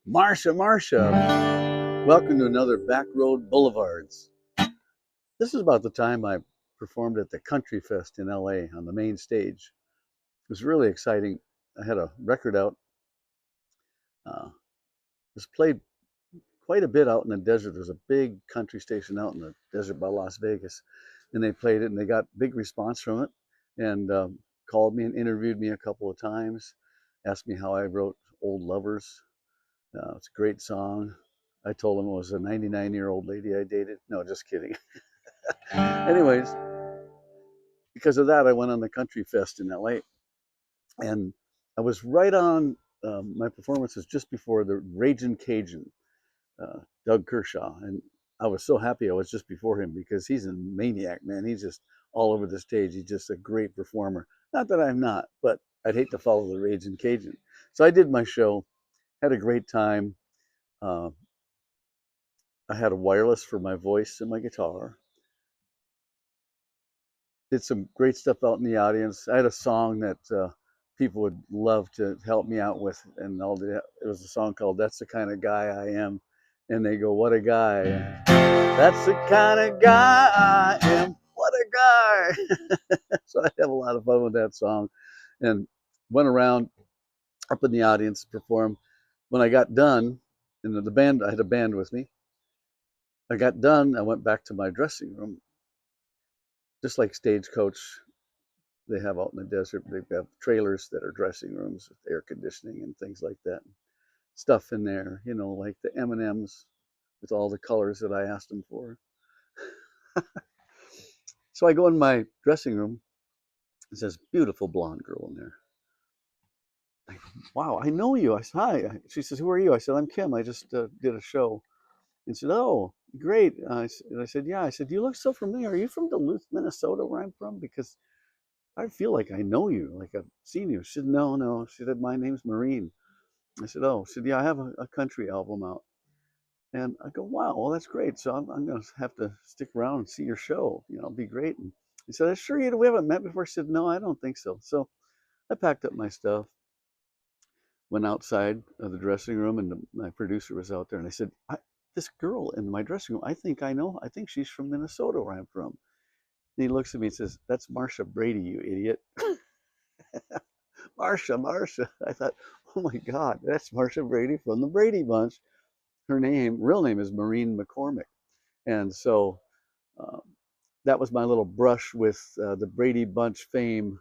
Marsha, welcome to another Back Road Boulevards. This is about the time I performed at the Country Fest in LA on the main stage. It was really exciting. I had a record out. It was played quite a bit out in the desert. There's a big country station out in the desert by Las Vegas, and they played it, and they got big response from it, and called me and interviewed me a couple of times, asked me how I wrote Old Lovers. It's a great song. I told them it was a 99-year-old lady I dated. No, just kidding. Anyways, because of that, I went on the Country Fest in LA, and I was right on. My performance was just before the Ragin' Cajun, Doug Kershaw, and I was so happy I was just before him because he's a maniac, man. He's just all over the stage. He's just a great performer. Not that I'm not, but I'd hate to follow the Ragin' Cajun. So I did my show, had a great time. Uh, I had a wireless for my voice and my guitar. Did some great stuff out in the audience. I had a song that people would love to help me out with, and it was a song called "That's the Kind of Guy I Am," and they go, "What a guy! That's the kind of guy I am. What a guy!" So I have a lot of fun with that song, and went around up in the audience, performed. When I got done, and the band, I had a band with me. I got done. I went back to my dressing room, just like Stagecoach they have out in the desert. They have trailers that are dressing rooms with air conditioning and things like that. Stuff in there, like the M&Ms with all the colors that I asked them for. So I go in my dressing room. There's this beautiful blonde girl in there. I go, wow, I know you. I said, hi. She says, who are you? I said, I'm Kim. I just did a show. And she said, oh, great. And I said, yeah. I said, you look so familiar. Are you from Duluth, Minnesota, where I'm from? Because I feel like I know you, like I've seen you. She said, no, no. She said, my name's Maureen. I said, oh, she said, yeah, I have a country album out. And I go, wow, well, that's great. So I'm going to have to stick around and see your show. It'll be great. And he said, sure, we haven't met before. She said, no, I don't think so. So I packed up my stuff, went outside of the dressing room, and my producer was out there. And I said, this girl in my dressing room, I think I know. I think she's from Minnesota, where I'm from. And he looks at me and says, that's Marsha Brady, you idiot. Marsha. I thought, oh my God, that's Marsha Brady from the Brady Bunch. Her real name is Maureen McCormick. And so uh, that was my little brush with the Brady Bunch fame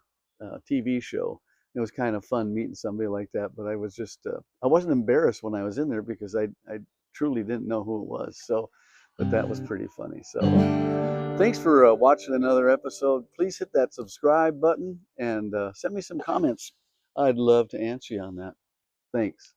TV show. It was kind of fun meeting somebody like that, but I was just, I wasn't embarrassed when I was in there because I truly didn't know who it was. So, but that was pretty funny. So, thanks for watching another episode. Please hit that subscribe button and send me some comments. I'd love to answer you on that. Thanks.